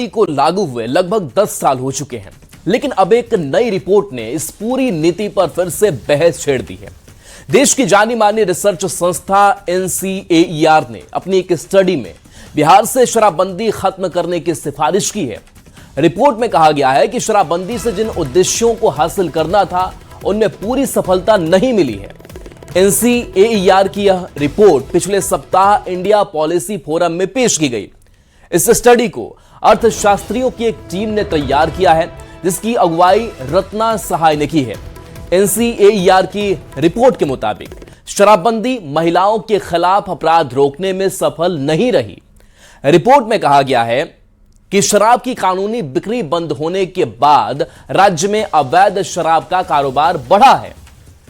को लागू हुए लगभग 10 साल हो चुके हैं, लेकिन अब एक नई रिपोर्ट ने इस पूरी नीति पर फिर से बहस छेड़ दी है। देश की जानी मानी रिसर्च संस्था NCAER ने अपनी एक स्टडी में बिहार से शराबबंदी खत्म करने की सिफारिश की है। रिपोर्ट में कहा गया है कि शराबबंदी से जिन उद्देश्यों को हासिल करना था, उनमें पूरी सफलता नहीं मिली है। NCAER की यह रिपोर्ट पिछले सप्ताह इंडिया पॉलिसी फोरम में पेश की गई। इस स्टडी को अर्थशास्त्रियों की एक टीम ने तैयार किया है, जिसकी अगुवाई रत्ना सहाय ने की है। NCAER की रिपोर्ट के मुताबिक शराबबंदी महिलाओं के खिलाफ अपराध रोकने में सफल नहीं रही। रिपोर्ट में कहा गया है कि शराब की कानूनी बिक्री बंद होने के बाद राज्य में अवैध शराब का कारोबार बढ़ा है।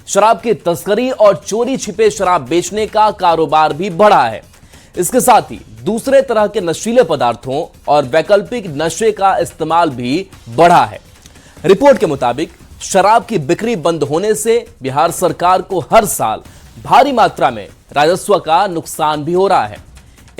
शराब की तस्करी और चोरी छिपे शराब बेचने का कारोबार भी बढ़ा है। इसके साथ ही दूसरे तरह के नशीले पदार्थों और वैकल्पिक नशे का इस्तेमाल भी बढ़ा है। रिपोर्ट के मुताबिक शराब की बिक्री बंद होने से बिहार सरकार को हर साल भारी मात्रा में राजस्व का नुकसान भी हो रहा है।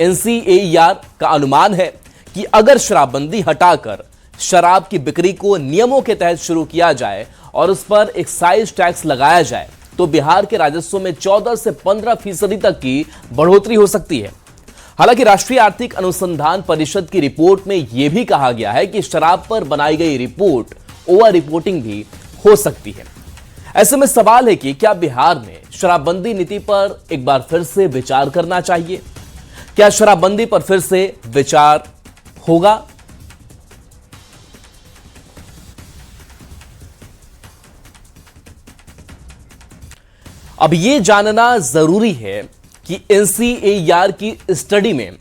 NCAER का अनुमान है कि अगर शराबबंदी हटाकर शराब की बिक्री को नियमों के तहत शुरू किया जाए और उस पर एक्साइज टैक्स लगाया जाए, तो बिहार के राजस्व में 14 से 15% तक की बढ़ोतरी हो सकती है। हालांकि राष्ट्रीय आर्थिक अनुसंधान परिषद की रिपोर्ट में यह भी कहा गया है कि शराब पर बनाई गई रिपोर्ट ओवर रिपोर्टिंग भी हो सकती है। ऐसे में सवाल है कि क्या बिहार में शराबबंदी नीति पर एक बार फिर से विचार करना चाहिए? क्या शराबबंदी पर फिर से विचार होगा? अब यह जानना जरूरी है कि NCAER की स्टडी में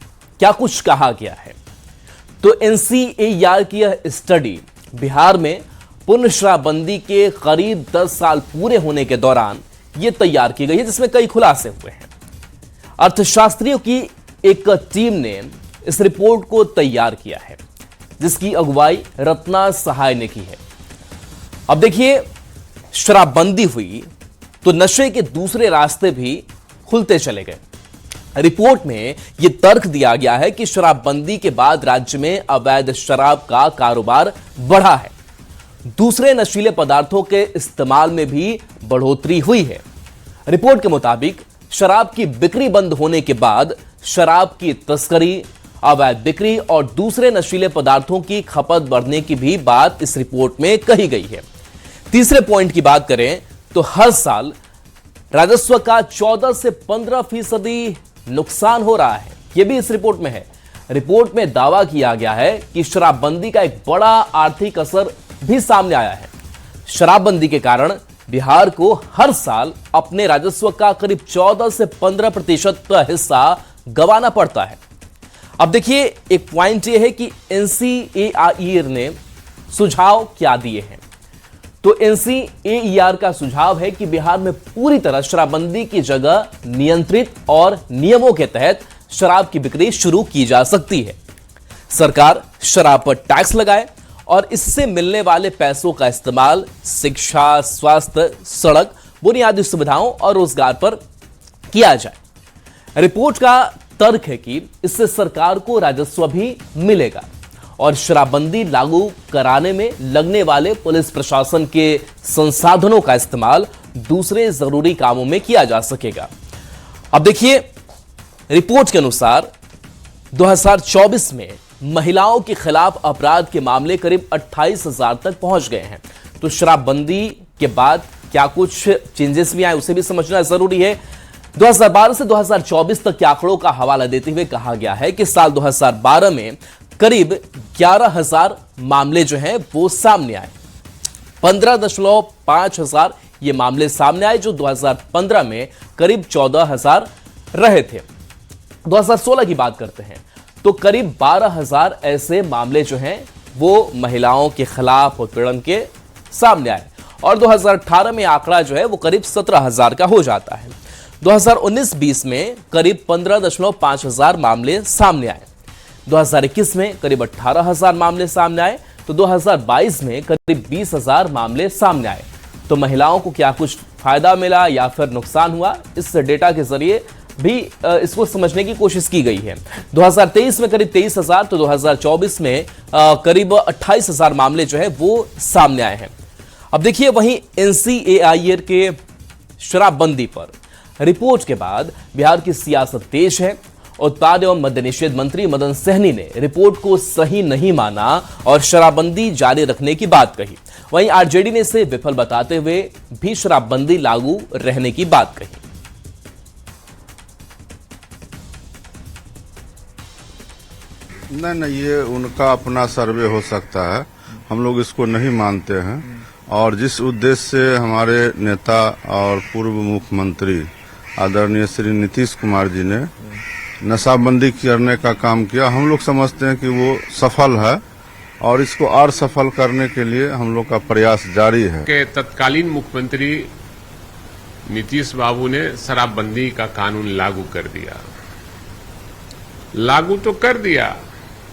क्या कुछ कहा गया है। तो NCAER की यह स्टडी बिहार में पूर्ण शराबबंदी के करीब 10 साल पूरे होने के दौरान यह तैयार की गई है, जिसमें कई खुलासे हुए हैं। अर्थशास्त्रियों की एक टीम ने इस रिपोर्ट को तैयार किया है, जिसकी अगुवाई रत्ना सहाय ने की है। अब देखिए, शराबबंदी हुई तो नशे के दूसरे रास्ते भी खुलते चले गए। रिपोर्ट में यह तर्क दिया गया है कि शराबबंदी के बाद राज्य में अवैध शराब का कारोबार बढ़ा है। दूसरे नशीले पदार्थों के इस्तेमाल में भी बढ़ोतरी हुई है। रिपोर्ट के मुताबिक शराब की बिक्री बंद होने के बाद शराब की तस्करी, अवैध बिक्री और दूसरे नशीले पदार्थों की खपत बढ़ने की भी बात इस रिपोर्ट में कही गई है। तीसरे पॉइंट की बात करें तो हर साल राजस्व का 14 से 15% नुकसान हो रहा है, यह भी इस रिपोर्ट में है। रिपोर्ट में दावा किया गया है कि शराबबंदी का एक बड़ा आर्थिक असर भी सामने आया है। शराबबंदी के कारण बिहार को हर साल अपने राजस्व का करीब 14 से 15% का हिस्सा गंवाना पड़ता है। अब देखिए, एक पॉइंट यह है कि NCAER ने सुझाव क्या दिए हैं। तो NCAER का सुझाव है कि बिहार में पूरी तरह शराबबंदी की जगह नियंत्रित और नियमों के तहत शराब की बिक्री शुरू की जा सकती है। सरकार शराब पर टैक्स लगाए और इससे मिलने वाले पैसों का इस्तेमाल शिक्षा, स्वास्थ्य, सड़क, बुनियादी सुविधाओं और रोजगार पर किया जाए। रिपोर्ट का तर्क है कि इससे सरकार को राजस्व भी मिलेगा और शराबबंदी लागू कराने में लगने वाले पुलिस प्रशासन के संसाधनों का इस्तेमाल दूसरे जरूरी कामों में किया जा सकेगा। अब देखिए, रिपोर्ट के अनुसार 2024 में महिलाओं के खिलाफ अपराध के मामले करीब 28,000 तक पहुंच गए हैं। तो शराबबंदी के बाद क्या कुछ चेंजेस भी आए, उसे भी समझना जरूरी है। 2012 से 2024 तक के आंकड़ों का हवाला देते हुए कहा गया है कि साल 2012 में करीब 11,000 मामले जो हैं वो सामने आए। 15.5 हजार ये मामले सामने आए, जो 2015 में करीब 14,000 रहे थे। 2016 की बात करते हैं तो करीब 12,000 ऐसे मामले जो हैं वो महिलाओं के खिलाफ उत्पीड़न के सामने आए और 2018 में आंकड़ा जो है वो करीब 17,000 का हो जाता है। 2019-20 में करीब 15.5 हजार मामले सामने आए। 2021 में करीब 18,000 मामले सामने आए, तो 2022 में करीब 20,000 मामले सामने आए। तो महिलाओं को क्या कुछ फायदा मिला या फिर नुकसान हुआ, इस डेटा के जरिए भी इसको समझने की कोशिश की गई है। 2023 में करीब 23,000 तो 2024 में करीब 28,000 मामले जो है वो सामने आए हैं। अब देखिए, वहीं NCAIR के शराबबंदी पर रिपोर्ट के बाद बिहार की सियासत तेज है। उत्पाद एवं मद्य निषेध मंत्री मदन सहनी ने रिपोर्ट को सही नहीं माना और शराबबंदी जारी रखने की बात कही। वहीं आरजेडी ने इसे विफल बताते हुए भी शराबबंदी लागू रहने की बात कही। नहीं, ये उनका अपना सर्वे हो सकता है, हम लोग इसको नहीं मानते हैं। और जिस उद्देश्य से हमारे नेता और पूर्व मुख्यमंत्री आदरणीय श्री नीतीश कुमार जी ने नशाबंदी करने का काम किया, हम लोग समझते हैं कि वो सफल है और इसको और सफल करने के लिए हम लोग का प्रयास जारी है। के तत्कालीन मुख्यमंत्री नीतीश बाबू ने शराबबंदी का कानून लागू कर दिया। लागू तो कर दिया,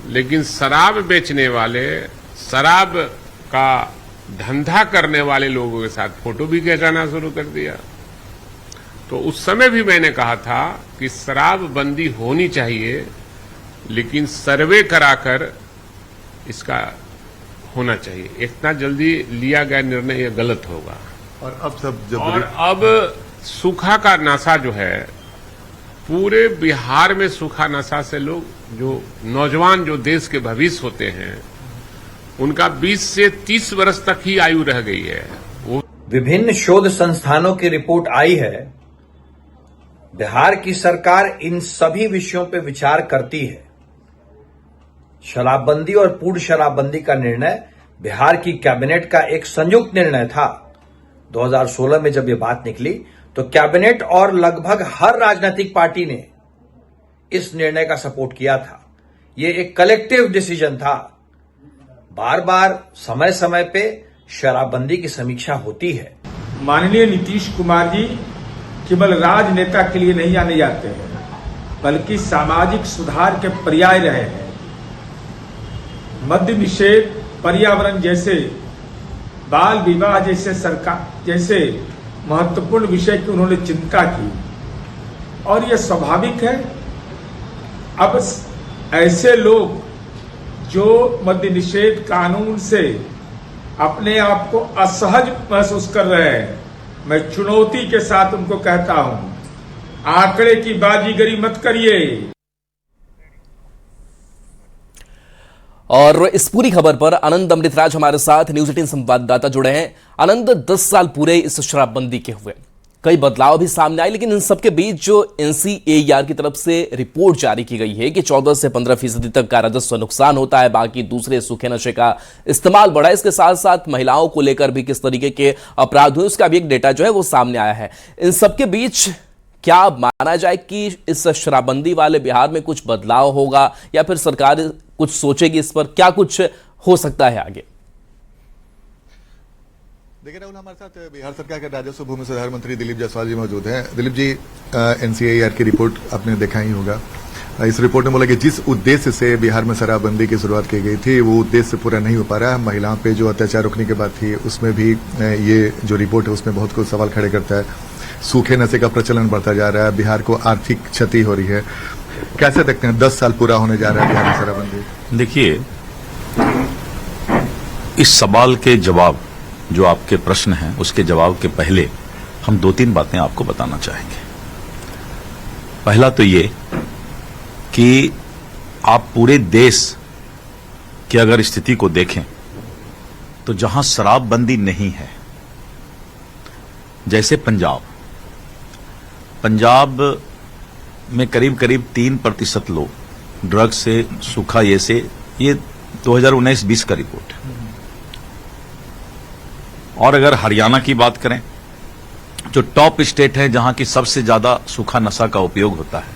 लेकिन शराब बेचने वाले, शराब का धंधा करने वाले लोगों के साथ फोटो भी खिंचाना शुरू कर दिया। तो उस समय भी मैंने कहा था कि शराबबंदी होनी चाहिए, लेकिन सर्वे कराकर इसका होना चाहिए। इतना जल्दी लिया गया निर्णय यह गलत होगा। और अब सब और अब सूखा का नशा जो है, पूरे बिहार में सूखा नशा से लोग, जो नौजवान, जो देश के भविष्य होते हैं, उनका 20 से 30 वर्ष तक ही आयु रह गई है। वो विभिन्न शोध संस्थानों की रिपोर्ट आई है। बिहार की सरकार इन सभी विषयों पर विचार करती है। शराबबंदी और पूर्ण शराबबंदी का निर्णय बिहार की कैबिनेट का एक संयुक्त निर्णय था। 2016 में जब ये बात निकली तो कैबिनेट और लगभग हर राजनीतिक पार्टी ने इस निर्णय का सपोर्ट किया था। ये एक कलेक्टिव डिसीजन था। बार बार समय समय पे शराबबंदी की समीक्षा होती है। माननीय नीतीश कुमार जी केवल राजनेता के लिए नहीं जाने जाते हैं, बल्कि सामाजिक सुधार के पर्याय रहे हैं। मद्य निषेध, पर्यावरण जैसे, बाल विवाह जैसे महत्वपूर्ण विषय की उन्होंने चिंता की, और यह स्वाभाविक है। अब ऐसे लोग जो मद्य निषेध कानून से अपने आप को असहज महसूस कर रहे हैं, मैं चुनौती के साथ उनको कहता हूं, आंकड़े की बाजीगरी मत करिए। और इस पूरी खबर पर आनंद अमृतराज हमारे साथ न्यूज 18 संवाददाता जुड़े हैं। आनंद, 10 साल पूरे इस शराबबंदी के हुए, कई बदलाव भी सामने आए, लेकिन इन सबके बीच जो NCAIR की तरफ से रिपोर्ट जारी की गई है कि 14 से 15% तक का राजस्व नुकसान होता है, बाकी दूसरे सूखे नशे का इस्तेमाल बढ़ा है। इसके साथ साथ महिलाओं को लेकर भी किस तरीके के अपराध हुए, उसका भी एक डेटा जो है वो सामने आया है। इन सबके बीच क्या माना जाए कि इस शराबबंदी वाले बिहार में कुछ बदलाव होगा, या फिर सरकार कुछ सोचेगी इस पर? क्या कुछ हो सकता है आगे? देखिए राहुल, हमारे साथ बिहार सरकार के राजस्व भूमि सुधार मंत्री दिलीप जायसवाल जी मौजूद हैं। दिलीप जी, NCAIR की रिपोर्ट आपने देखा ही होगा। इस रिपोर्ट में बोला कि जिस उद्देश्य से बिहार में शराबबंदी की शुरुआत की गई थी, वो उद्देश्य पूरा नहीं हो पा रहा है। महिलाओं पे जो अत्याचार रोकने की बात थी, उसमें भी ये जो रिपोर्ट है उसमें बहुत कुछ सवाल खड़े करता है। सूखे नशे का प्रचलन बढ़ता जा रहा है, बिहार को आर्थिक क्षति हो रही है। कैसे देखते हैं 10 साल पूरा होने जा रहा है बिहार में शराबबंदी? देखिए, इस सवाल के जवाब, जो आपके प्रश्न हैं उसके जवाब के पहले हम 2-3 बातें आपको बताना चाहेंगे। पहला तो ये कि आप पूरे देश की अगर स्थिति को देखें तो जहां शराबबंदी नहीं है, जैसे पंजाब में करीब 3% लोग ड्रग्स से, सूखा ये से, ये 2019-20 का रिपोर्ट है। और अगर हरियाणा की बात करें, जो टॉप स्टेट है जहां की सबसे ज्यादा सूखा नशा का उपयोग होता है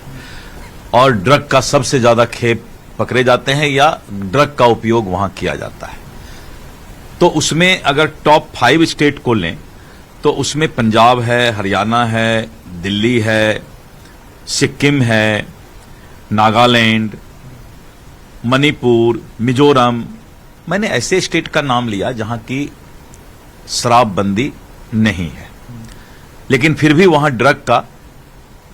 और ड्रग का सबसे ज्यादा खेप पकड़े जाते हैं या ड्रग का उपयोग वहां किया जाता है, तो उसमें अगर टॉप 5 स्टेट को लें तो उसमें पंजाब है, हरियाणा है, दिल्ली है, सिक्किम है, नागालैंड, मणिपुर, मिजोरम। मैंने ऐसे स्टेट का नाम लिया जहां की शराबबंदी नहीं है, लेकिन फिर भी वहां ड्रग का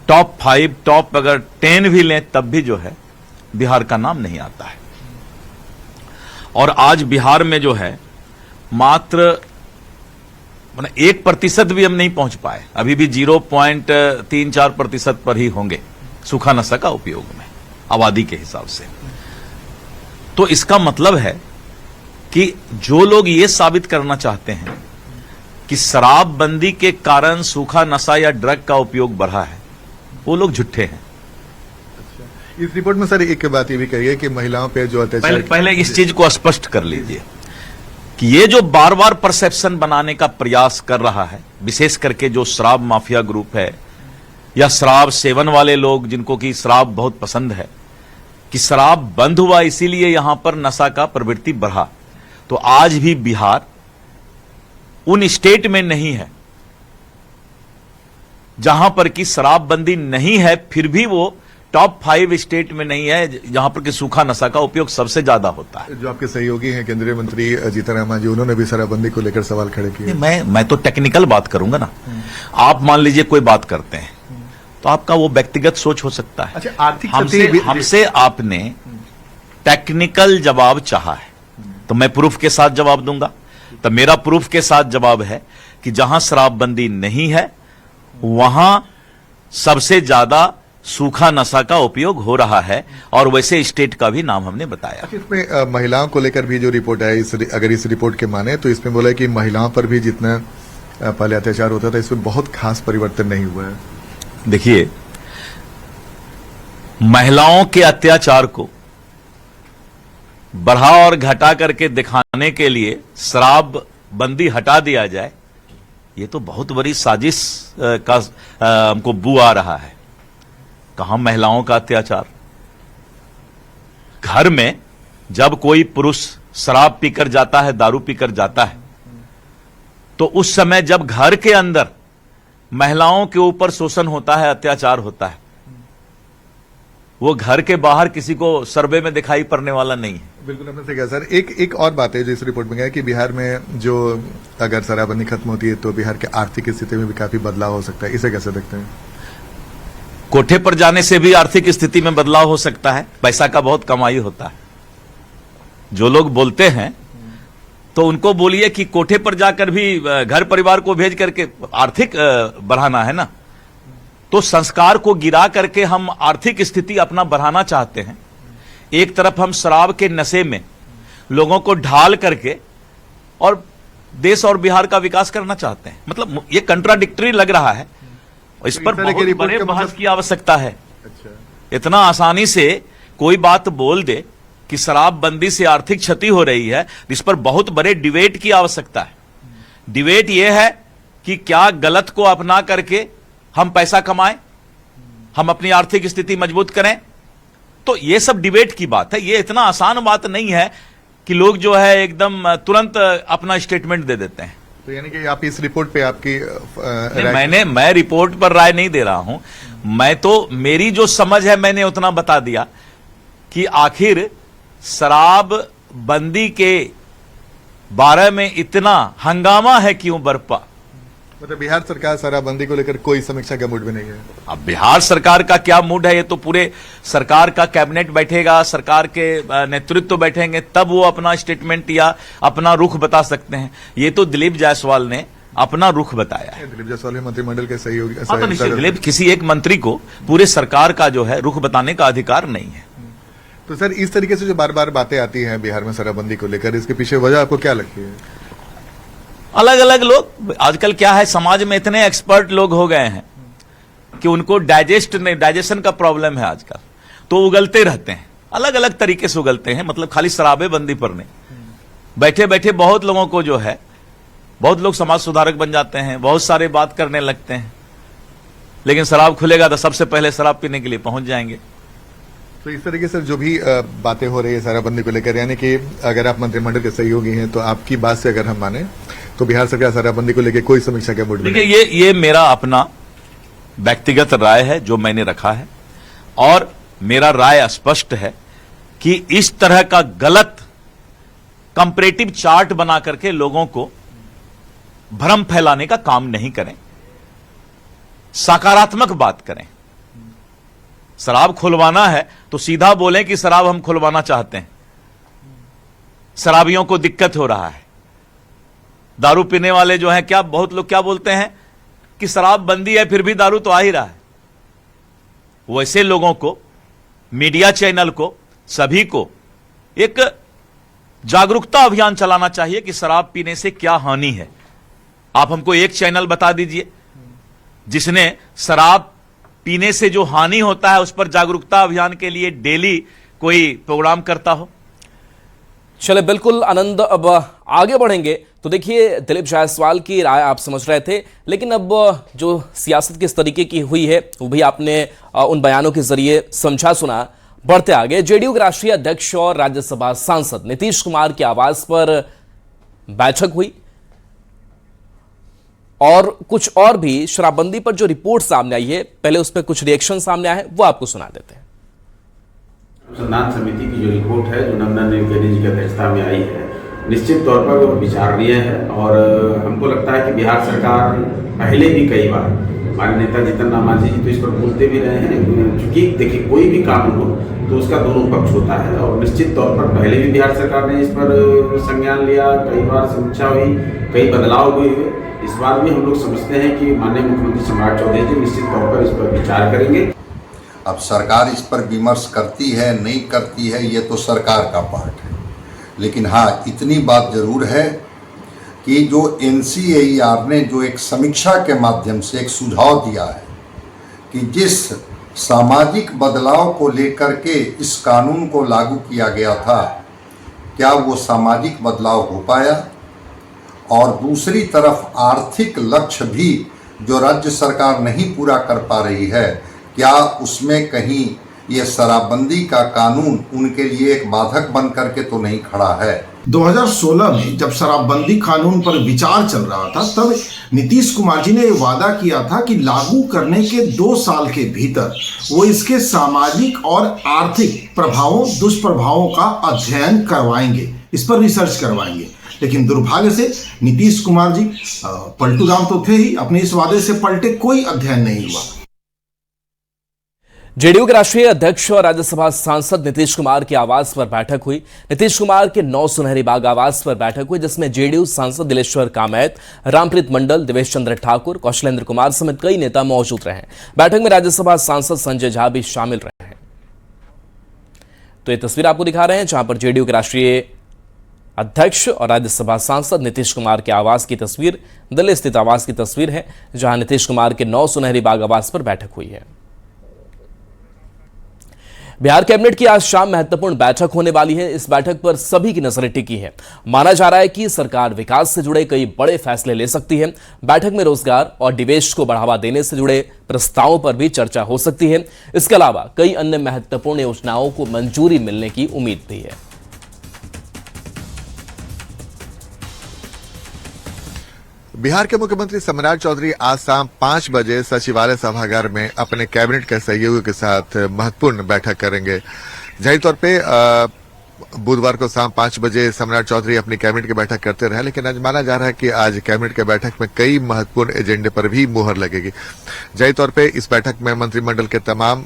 टॉप 5, टॉप अगर 10 भी लें तब भी जो है बिहार का नाम नहीं आता है। और आज बिहार में जो है मात्र 1% भी हम नहीं पहुंच पाए, अभी भी 0.34% पर ही होंगे सूखा नशा का उपयोग में आबादी के हिसाब से। तो इसका मतलब है कि जो लोग ये साबित करना चाहते हैं कि शराबबंदी के कारण सूखा नशा या ड्रग का उपयोग बढ़ा है, वो लोग झूठे हैं। इस रिपोर्ट में सर एक बात ये भी कही है कि महिलाओं पे जो अत्याचार, पहले इस चीज को स्पष्ट कर लीजिए कि ये जो बार बार परसेप्शन बनाने का प्रयास कर रहा है, विशेष करके जो शराब माफिया ग्रुप है या शराब सेवन वाले लोग जिनको कि शराब बहुत पसंद है, कि शराब बंद हुआ इसीलिए यहां पर नशा का प्रवृत्ति बढ़ा, तो आज भी बिहार उन स्टेट में नहीं है जहां पर कि शराबबंदी नहीं है, फिर भी वो टॉप 5 स्टेट में नहीं है जहां पर कि सूखा नशा का उपयोग सबसे ज्यादा होता है। जो आपके सहयोगी हैं केंद्रीय मंत्री जीतन राम जी, उन्होंने भी शराबबंदी को लेकर सवाल खड़े किए। मैं तो टेक्निकल बात करूंगा ना। आप मान लीजिए कोई बात करते हैं तो आपका वो व्यक्तिगत सोच हो सकता है। अच्छा, आर्थिक हमसे आपने टेक्निकल जवाब चाहा है तो मैं प्रूफ के साथ जवाब दूंगा। तो मेरा प्रूफ के साथ जवाब है कि जहां शराबबंदी नहीं है वहां सबसे ज्यादा सूखा नशा का उपयोग हो रहा है, और वैसे स्टेट का भी नाम हमने बताया। इसमें महिलाओं को लेकर भी जो रिपोर्ट है, अगर इस रिपोर्ट के माने तो इसमें बोला है कि महिलाओं पर भी जितना पहले अत्याचार होता था इसमें बहुत खास परिवर्तन नहीं हुआ है। देखिए, महिलाओं के अत्याचार को बढ़ा और घटा करके दिखाने के लिए शराब बंदी हटा दिया जाए, ये तो बहुत बड़ी साजिश का हमको बू आ रहा है। कहां महिलाओं का अत्याचार? घर में जब कोई पुरुष शराब पीकर जाता है, दारू पीकर जाता है, तो उस समय जब घर के अंदर महिलाओं के ऊपर शोषण होता है, अत्याचार होता है, वो घर के बाहर किसी को सर्वे में दिखाई पड़ने वाला नहीं है। बिल्कुल आपने सही कहा सर। एक और बात है जो इस रिपोर्ट में गया कि बिहार में जो अगर शराबबंदी खत्म होती है तो बिहार के आर्थिक स्थिति में भी काफी बदलाव हो सकता है, इसे कैसे देखते हैं? कोठे पर जाने से भी आर्थिक स्थिति में बदलाव हो सकता है, पैसा का बहुत कमाई होता है। जो लोग बोलते हैं तो उनको बोलिए कि कोठे पर जाकर भी घर परिवार को भेज करके आर्थिक बढ़ाना है ना। तो संस्कार को गिरा करके हम आर्थिक स्थिति अपना बढ़ाना चाहते हैं, एक तरफ हम शराब के नशे में लोगों को ढाल करके और देश और बिहार का विकास करना चाहते हैं। मतलब ये कंट्राडिक्टरी लग रहा है, इस पर बहुत बड़े बहस की आवश्यकता है। इतना आसानी से कोई बात बोल दे कि शराबबंदी से आर्थिक क्षति हो रही है, इस पर बहुत बड़े डिबेट की आवश्यकता है। डिबेट यह है कि क्या गलत को अपना करके हम पैसा कमाएं, हम अपनी आर्थिक स्थिति मजबूत करें, तो यह सब डिबेट की बात है। यह इतना आसान बात नहीं है कि लोग जो है एकदम तुरंत अपना स्टेटमेंट दे देते हैं। तो यानी कि आप इस रिपोर्ट पे आपकी मैं रिपोर्ट पर राय नहीं दे रहा हूं, मैं तो मेरी जो समझ है मैंने उतना बता दिया कि आखिर शराब बंदी के बारे में इतना हंगामा है क्यों बरपा। मतलब बिहार सरकार शराबबंदी को लेकर कोई समीक्षा का मूड में नहीं है। अब बिहार सरकार का क्या मूड है, ये तो पूरे सरकार का कैबिनेट बैठेगा, सरकार के नेतृत्व बैठेंगे, तब वो अपना स्टेटमेंट या अपना रुख बता सकते हैं। ये तो दिलीप जायसवाल ने अपना रुख बताया है। दिलीप जायसवाल मंत्रिमंडल के सहयोगी। दिलीप, किसी एक मंत्री को पूरे सरकार का जो है रुख बताने का अधिकार नहीं है। तो सर, इस तरीके से जो बार बार बातें आती हैं बिहार में शराबबंदी को लेकर, इसके पीछे वजह आपको क्या लगती है? अलग अलग लोग, आजकल क्या है, समाज में इतने एक्सपर्ट लोग हो गए हैं कि उनको डाइजेशन का प्रॉब्लम है आजकल, तो उगलते रहते हैं, अलग अलग तरीके से उगलते हैं। मतलब खाली शराबबंदी पर नहीं, बैठे बैठे बहुत लोगों को जो है, बहुत लोग समाज सुधारक बन जाते हैं, बहुत सारे बात करने लगते हैं, लेकिन शराब खुलेगा तो सबसे पहले शराब पीने के लिए पहुंच जाएंगे। तो इस तरीके से जो भी बातें हो रही है शराबबंदी को लेकर, यानी कि अगर आप मंत्रिमंडल के सहयोगी हैं तो आपकी बात से अगर हम माने तो बिहार सरकार शराबबंदी को लेकर कोई समीक्षा के मूड में नहीं। देखिए, ये मेरा अपना व्यक्तिगत राय है जो मैंने रखा है, और मेरा राय स्पष्ट है कि इस तरह का गलत कंपैरेटिव चार्ट बना करके लोगों को भ्रम फैलाने का काम नहीं करें, सकारात्मक बात करें। शराब खुलवाना है तो सीधा बोलें कि शराब हम खुलवाना चाहते हैं। शराबियों को दिक्कत हो रहा है। दारू पीने वाले जो हैं, क्या बहुत लोग क्या बोलते हैं कि शराब बंदी है फिर भी दारू तो आ ही रहा है। वैसे लोगों को, मीडिया चैनल को, सभी को एक जागरूकता अभियान चलाना चाहिए कि शराब पीने से क्या हानि है। आप हमको एक चैनल बता दीजिए जिसने शराब पीने से जो हानि होता है उस पर जागरूकता अभियान के लिए डेली कोई प्रोग्राम करता हो। चले बिल्कुल आनंद, अब आगे बढ़ेंगे तो देखिए दिलीप जायसवाल की राय आप समझ रहे थे, लेकिन अब जो सियासत किस तरीके की हुई है वो भी आपने उन बयानों के जरिए समझा सुना। बढ़ते आगे, जेडीयू के राष्ट्रीय अध्यक्ष और राज्यसभा सांसद नीतीश कुमार के आवास पर बैठक हुई और कुछ और भी शराबबंदी पर जो रिपोर्ट सामने आई है, पहले उस पर कुछ रिएक्शन सामने आए हैं, वो आपको सुना देते हैं। अनुसंधान समिति की जो रिपोर्ट है जो नंदन नीलकंठी जी की अध्यक्षता में आई है, निश्चित तौर पर वो विचारणीय है और हमको लगता है कि बिहार सरकार पहले भी कई बार, हमारे नेता जीतन राम मांझी जी तो इस पर बोलते भी रहे हैं, क्योंकि देखिए कोई भी कानून हो तो उसका दोनों पक्ष होता है और निश्चित तौर पर पहले भी बिहार सरकार ने इस पर संज्ञान लिया, कई बार समीक्षा हुई, कई बदलाव भी हुए। इस बार भी हम लोग समझते हैं कि माननीय मुख्यमंत्री सम्राट चौधरी जी निश्चित तौर पर इस पर विचार करेंगे। अब सरकार इस पर विमर्श करती है नहीं करती है ये तो सरकार का पार्ट है, लेकिन हाँ इतनी बात जरूर है कि जो NCAER ने जो एक समीक्षा के माध्यम से एक सुझाव दिया है कि जिस सामाजिक बदलाव को लेकर के इस कानून को लागू किया गया था, क्या वो सामाजिक बदलाव हो पाया, और दूसरी तरफ आर्थिक लक्ष्य भी जो राज्य सरकार नहीं पूरा कर पा रही है, क्या उसमें कहीं ये शराबबंदी का कानून उनके लिए एक बाधक बन करके तो नहीं खड़ा है। 2016 में जब शराबबंदी कानून पर विचार चल रहा था तब नीतीश कुमार जी ने वादा किया था कि लागू करने के 2 साल के भीतर वो इसके सामाजिक और आर्थिक प्रभावों दुष्प्रभावों का अध्ययन करवाएंगे, इस पर रिसर्च करवाएंगे। लेकिन दुर्भाग्य से नीतीश कुमार जी पलटू राम तो थे ही, अपने इस वादे से पलटे, कोई अध्ययन नहीं हुआ। जेडीयू के राष्ट्रीय अध्यक्ष और राज्यसभा सांसद नीतीश कुमार के आवास पर बैठक हुई। नीतीश कुमार के 9 सुनहरी बाग आवास पर बैठक हुई, जिसमें जेडीयू सांसद दिलेश्वर कामैत, रामप्रीत मंडल, देवेश चंद्र ठाकुर, कौशलेंद्र कुमार समेत कई नेता मौजूद रहे। बैठक में राज्यसभा सांसद संजय झा भी शामिल रहे हैं। तो ये तस्वीर आपको दिखा रहे हैं जहां पर जेडीयू के राष्ट्रीय अध्यक्ष और राज्यसभा सांसद नीतीश कुमार के आवास की तस्वीर, दिल्ली स्थित आवास की तस्वीर है, जहां नीतीश कुमार के 9 सुनहरी बाग आवास पर बैठक हुई है। बिहार कैबिनेट की आज शाम महत्वपूर्ण बैठक होने वाली है। इस बैठक पर सभी की नजरें टिकी है। माना जा रहा है कि सरकार विकास से जुड़े कई बड़े फैसले ले सकती है। बैठक में रोजगार और निवेश को बढ़ावा देने से जुड़े प्रस्तावों पर भी चर्चा हो सकती है। इसके अलावा कई अन्य महत्वपूर्ण योजनाओं को मंजूरी मिलने की उम्मीद भी है। बिहार के मुख्यमंत्री सम्राट चौधरी आज शाम 5 बजे सचिवालय सभागार में अपने कैबिनेट के सहयोगियों के साथ महत्वपूर्ण बैठक करेंगे। जाहिर तौर पे बुधवार को शाम 5 बजे सम्राट चौधरी अपनी कैबिनेट की बैठक करते रहे, लेकिन आज माना जा रहा है कि आज कैबिनेट की बैठक में कई महत्वपूर्ण एजेंडे पर भी मुहर लगेगी। जाहिर तौर पे इस बैठक में मंत्रिमंडल के तमाम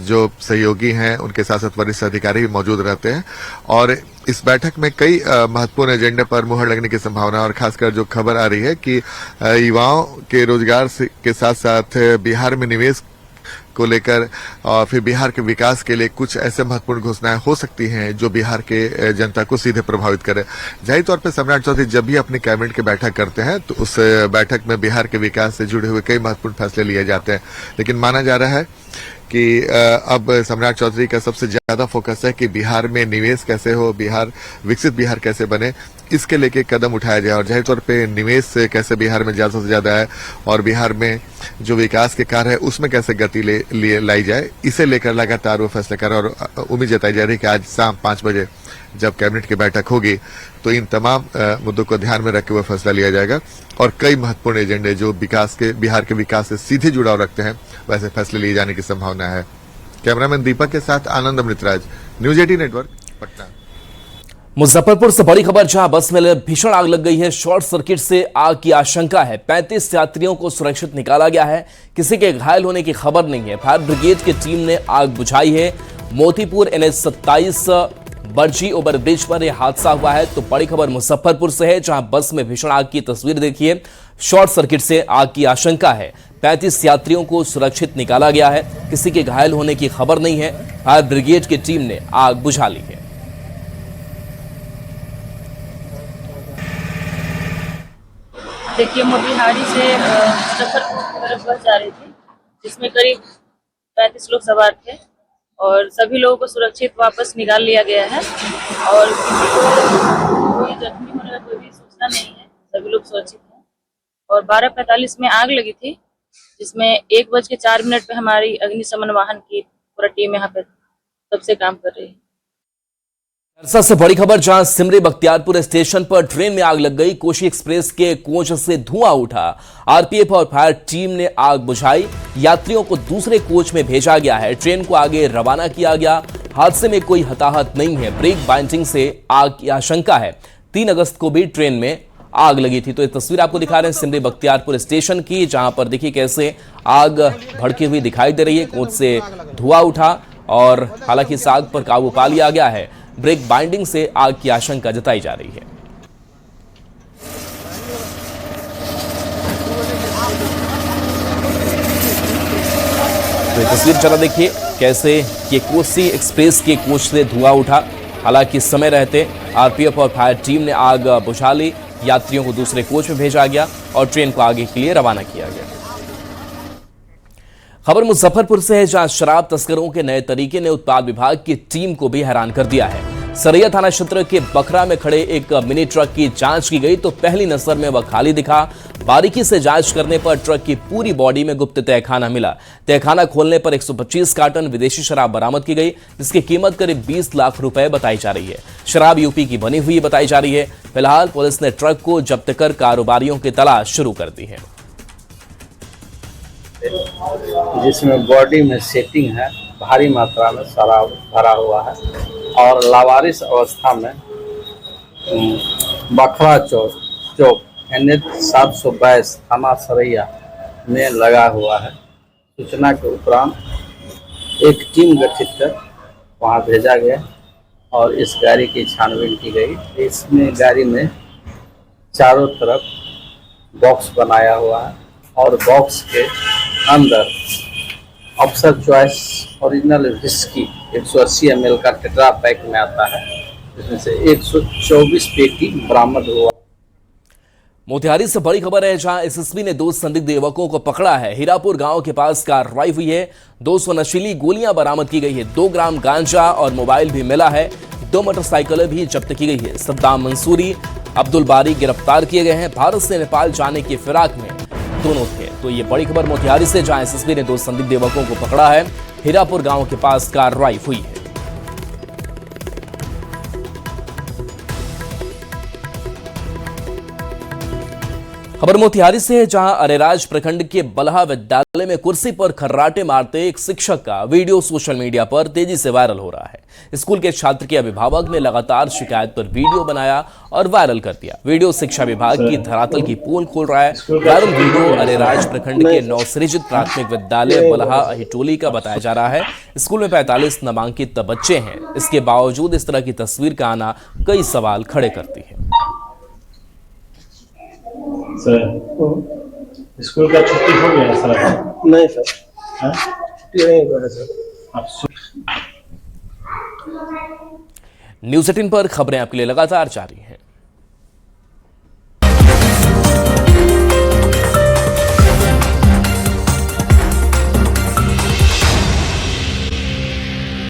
जो सहयोगी हैं उनके साथ साथ वरिष्ठ अधिकारी भी मौजूद रहते हैं और इस बैठक में कई महत्वपूर्ण एजेंडे पर मुहर लगने की संभावना, और खासकर जो खबर आ रही है कि युवाओं के रोजगार के साथ साथ बिहार में निवेश को लेकर और फिर बिहार के विकास के लिए कुछ ऐसे महत्वपूर्ण घोषणाएं हो सकती हैं जो बिहार के जनता को सीधे प्रभावित करे। जाहिर तौर पर सम्राट चौधरी जब भी अपनी कैबिनेट की बैठक करते हैं तो उस बैठक में बिहार के विकास से जुड़े हुए कई महत्वपूर्ण फैसले लिए जाते हैं, लेकिन माना जा रहा है कि अब सम्राट चौधरी का सबसे ज्यादा फोकस है कि बिहार में निवेश कैसे हो, बिहार विकसित बिहार कैसे बने, इसके लेके कदम उठाया जाए और जाहिर तौर पे निवेश से कैसे बिहार में ज्यादा से ज्यादा है और बिहार में जो विकास के कार्य है उसमें कैसे गति लाई जाए, इसे लेकर लगातार वो फैसले कर रहे हैं और उम्मीद जताई जा रही है कि आज शाम 5 बजे जब कैबिनेट की बैठक होगी तो इन तमाम मुद्दों को ध्यान में रख के वो फैसला लिया जाएगा और कई महत्वपूर्ण एजेंडे जो बिहार के विकास से सीधे जुड़ाव रखते हैं वैसे फैसले लिए जाने की संभावना है। कैमरामैन दीपक के साथ आनंद अमृतराज, न्यूज 18 नेटवर्क, पटना। मुजफ्फरपुर से बड़ी खबर, जहां बस में भीषण आग लग गई है। शॉर्ट सर्किट से आग की आशंका है। 35 यात्रियों को सुरक्षित निकाला गया है। किसी के घायल होने की खबर नहीं है। फायर ब्रिगेड की टीम ने आग बुझाई है। मोतीपुर NH-27 बर्जी ओवरब्रिज पर यह हादसा हुआ है। तो बड़ी खबर मुजफ्फरपुर से है, जहां बस में भीषण आग की तस्वीर देखिए। शॉर्ट सर्किट से आग की आशंका है। 35 यात्रियों को सुरक्षित निकाला गया है। किसी के घायल होने की खबर नहीं है। फायर ब्रिगेड की टीम ने आग बुझा ली है। देखिए, मोतिहारी से मुजफ्फरपुर की तरफ बस जा रही थी, जिसमें करीब 35 लोग सवार थे और सभी लोगों को सुरक्षित वापस निकाल लिया गया है और किसी को कोई जख्मी होने का कोई भी सूचना नहीं है। सभी लोग सुरक्षित हैं और 12:45 में आग लगी थी, जिसमें 1:04 पे हमारी अग्निशमन वाहन की पूरा टीम यहाँ पे सबसे काम कर रही है। सबसे बड़ी खबर, जहां सिमरी बख्तियारपुर स्टेशन पर ट्रेन में आग लग गई। कोशी एक्सप्रेस के कोच से धुआं उठा। आरपीएफ और फायर टीम ने आग बुझाई। यात्रियों को दूसरे कोच में भेजा गया है। ट्रेन को आगे रवाना किया गया। हादसे में कोई हताहत नहीं है। ब्रेक बाइंडिंग से आग की आशंका है। 3 अगस्त को भी ट्रेन में आग लगी थी। तो ये तस्वीर आपको दिखा रहे हैं सिमरी बख्तियारपुर स्टेशन की, जहां पर देखिए कैसे आग भड़की हुई दिखाई दे रही है। कोच से धुआं उठा और हालांकि इस आग पर काबू पा लिया गया है। ब्रेक बाइंडिंग से आग की आशंका जताई जा रही है। तो ये तस्वीर जरा देखिए कैसे ये कोसी एक्सप्रेस के कोच से धुआं उठा। हालांकि समय रहते आरपीएफ और फायर टीम ने आग बुझा ली। यात्रियों को दूसरे कोच में भेजा गया और ट्रेन को आगे के लिए रवाना किया गया। खबर मुजफ्फरपुर से है, जहां शराब तस्करों के नए तरीके ने उत्पाद विभाग की टीम को भी हैरान कर दिया है। सरैया थाना क्षेत्र के बखरा में खड़े एक मिनी ट्रक की जांच की गई तो पहली नजर में वह खाली दिखा। बारीकी से जांच करने पर ट्रक की पूरी बॉडी में गुप्त तहखाना मिला। तहखाना खोलने पर 125 कार्टन विदेशी शराब बरामद की गई, जिसकी कीमत करीब 20 लाख रुपए बताई जा रही है। शराब यूपी की बनी हुई बताई जा रही है। फिलहाल पुलिस ने ट्रक को जब्त कर कारोबारियों की तलाश शुरू कर दी है। जिसमें बॉडी में सेटिंग है, भारी मात्रा में शराब भरा हुआ है और लावारिस अवस्था में बखरा चौक NH-722 थाना सरैया में लगा हुआ है। सूचना के उपरांत एक टीम गठित कर वहां भेजा गया और इस गाड़ी की छानबीन की गई। इसमें गाड़ी में चारों तरफ बॉक्स बनाया हुआ है और बॉक्स के अंदर अफसर चॉइस ओरिजिनल विस्की 180 ml का टेट्रा पैक में आता है, जिसमें से 124 पेटी बरामद हुआ। मोतिहारी से बड़ी खबर है, जहां एसएसबी ने 2 संदिग्ध युवकों को पकड़ा है। हीरापुर गांव के पास कार्रवाई हुई है। 200 नशीली गोलियां बरामद की गई है। 2 ग्राम गांजा और मोबाइल भी मिला है। 2 मोटरसाइकिलें भी जब्त की गई है। सद्दाम मंसूरी, अब्दुल बारी गिरफ्तार किए गए हैं। भारत से नेपाल जाने की फिराक में दोनों थे। तो ये बड़ी खबर मोतिहारी से, जहां एसएसबी ने 2 संदिग्ध युवकों को पकड़ा है। हीरापुर गांव के पास कार्रवाई हुई है। खबर मोतिहारी से है, जहां अरेराज प्रखंड के बलहा विद्यालय में कुर्सी पर खर्राटे मारते एक शिक्षक का वीडियो सोशल मीडिया पर तेजी से वायरल हो रहा है। स्कूल के छात्र के अभिभावक ने लगातार शिकायत पर वीडियो बनाया और वायरल कर दिया। वीडियो शिक्षा विभाग की धरातल की पोल खोल रहा है। वायरल वीडियो अरेराज प्रखंड के नवसृजित प्राथमिक विद्यालय बलहा अहिटोली का बताया जा रहा है। स्कूल में 45 नामांकित बच्चे हैं। इसके बावजूद इस तरह की तस्वीर का आना कई सवाल खड़े करती है। सर, स्कूल का छुट्टी हो गया सर? नहीं सर, छुट्टी नहीं हुआ है सर। न्यूज़ 18 पर खबरें आपके लिए लगातार जारी हैं।